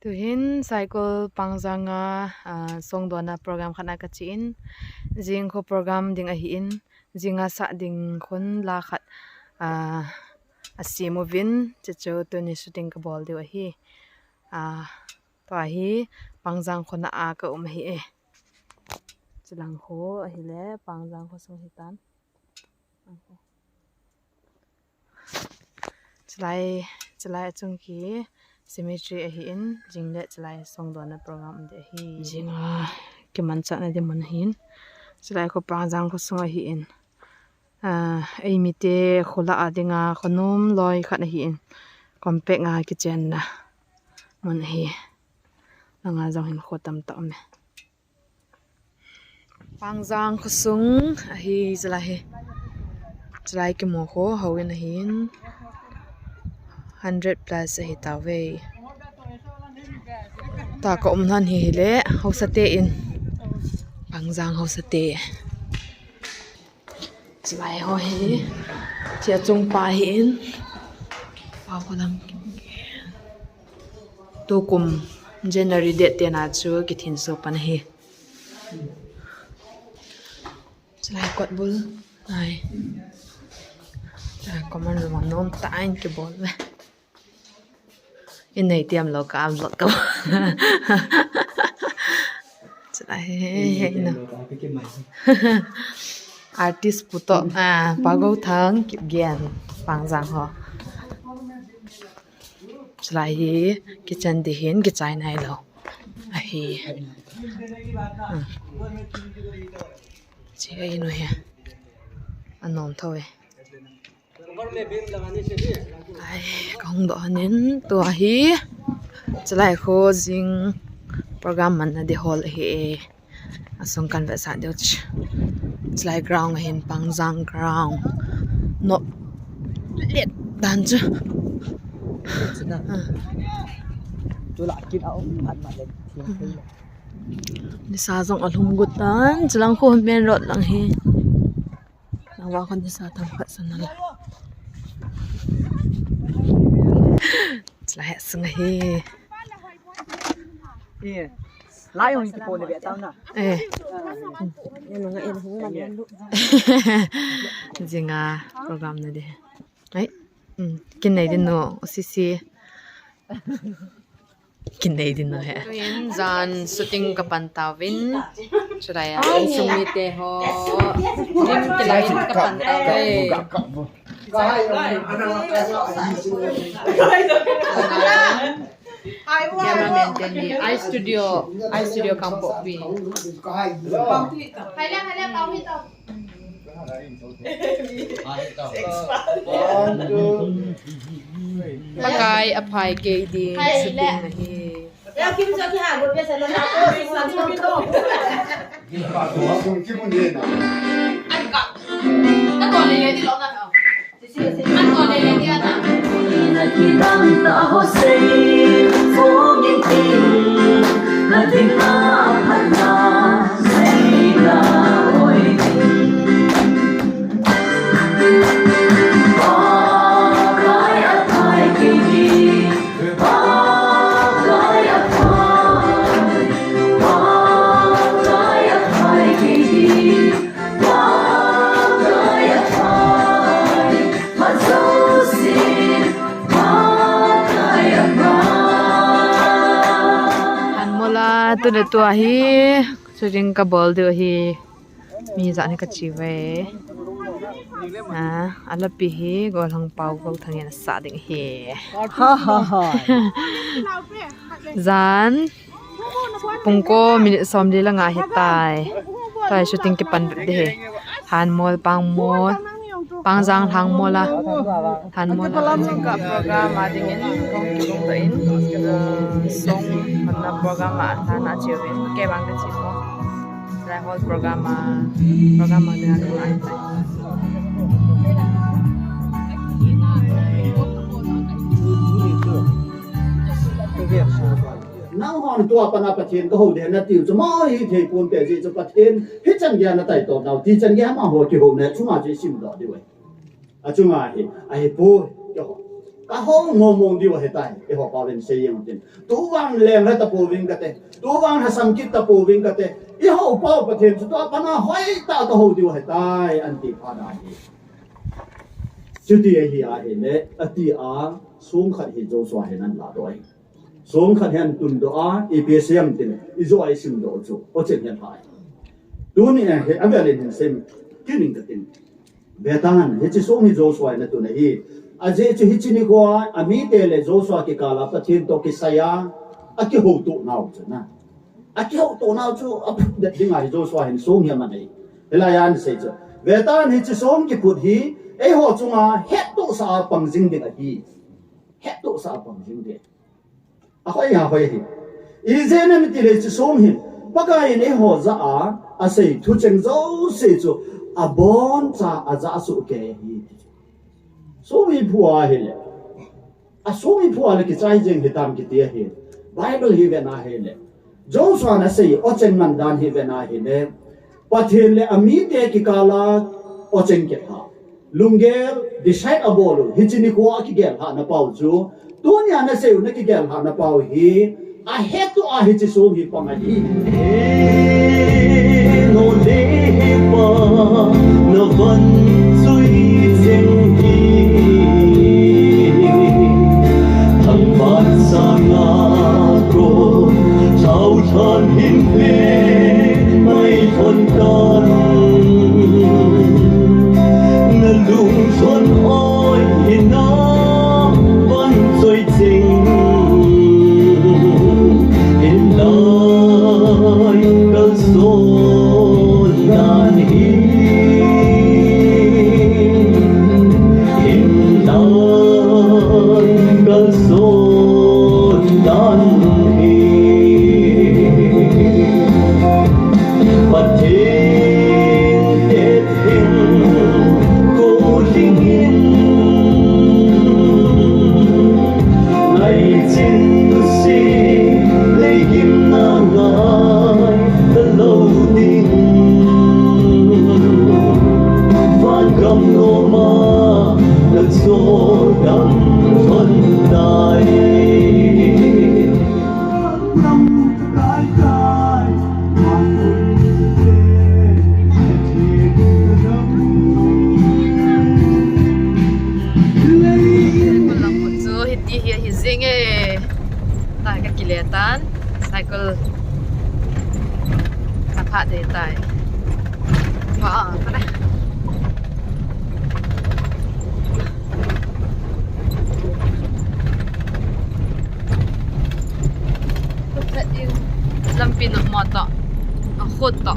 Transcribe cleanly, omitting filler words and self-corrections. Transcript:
Tuhin cycle Pangjanga Songdo na program khana kachin jing ko program ding ahin jinga sa ding khun la khat asimovin checho to ni shooting ka ball de hi to hi Pangjang khona a ka hi e chilang ho hi le Pangjang ho song hitan chlai chungki symmetry ahin jingle chlai songdo na program de hi jinga keman cha na de man hin chlai ko Pangjang ko song hi in ai mi te khola adinga khonum loi khat hi in compact nga kitchen na man hi langa jong hin khotam ta me Pangjang ko sung hi chlai ke mo ho hawin hin 100 plus hi tawe ta ko nan hi le hausate in Pangjang hausate chlai ho hi chia chung pa hi in pa ko lam to kum January date te na chu ki thin so pan hi chlai kot bul ai ko man ro nom ta an ke bol le in này tiêm lo cam lọt câu artist puto pago thang kịp gian Pangjang ho lại cái chân thì hiến cái trái này lo hi chỉ cái nữa ha anh nôm thôi ai không đó nên tua hi lại khó ding program mình là đi hall hi asong kan vẽ sát được lại ground hin Pangjang ground no liệt đàn chứ đi xa rong ở hùng gút tan chỉ lang khô bên rọt lang hi lang vào con đi xa thằng phật sân này lại sưng hi lái không thì bồn để tao nè nhưng mà em không làm được jinga program này đi ấy cái này đi nó xí cái này đi nó hè in zan shooting ka pantawin churaya sumite ho dim kilai ka pantawe cameraman Danny I studio Kampok B Pakai aphai keidin shooting na hi ya kim sa ha go pe sa na ko sa to to an ka ta ko le di lo na ha an ko le di ana na ki dam ta ho se fo ni tin na tin na na sei na oi tu de tu hi shooting ka ball de hi mi za ni ka chi ve ala pi hi gol hang pau go thangena sa ding hi ha ha ha zan pungko minute som de la nga he tai shooting ke pan de he han mol Pangjang thang mola han mola ka program ading in kong kilong da in song na program na chewin ke bang de chimo la whole program de na ai nang hon tua pana pathian ko ho de na tiu chuma hi the pon pe ji chu pathian he chan gya na tai to nau ti chan gya ma ho ki ho na chuma ji sim do de we a chuma hi a he po yo ka ho ngomong diwa hetai e ho pa ven se yeng tin tu wang leng ha ta po wing ka te tu wang ha sam kit ta po wing ka te i ho pa pa the chu ta pa na hoi ta ta ho diwa hetai an ti pha na hi chu ti hi a he ne ati a sung khat hi jo swa he nan la doi sung khat hen tun do a e pe sem tin i zo ai sim do chu o chen hen hai tu ni he a ve le sem kining ka tin betan he chi sung hi jo swa na tu ne hi aje chu hi chini ko ami te le joshua ki kala pathin to ki saya aki ho tu nau chu na aki ho tu nau chu ap de dinga joshua hin song ya manai ela yan se chu vetan hi chi som ki put hi e ho chunga het tu sa pangjing de hi het tu sa pangjing de a khoi ya khoi hi i je na mi ti le chi som hi pakai ne ho za a se thu cheng zo se chu a bon cha a za su ke hi so mi phua hele a so mi phua le ki chai jeng hitam ki tia he bible hi ve na hele joshua na sei o chen man dan hi ve na he ne pathin le ami te ki kala o chen ke tha lungel decide abolo hi chini ko ki gel ha na pau chu tu nya na sei na ki gel ha na pau hi a he tu a hi chi so hi pa ma hi no le pa no van sui jeng thân hiên phê mây thôn con ngân lung xuân ôi hiền nó vẫn dối tình hiền lời cơn xôn đàn hiền lời cơn xôn đàn cycle apa de tai wah mana look at you lampin mo to khot to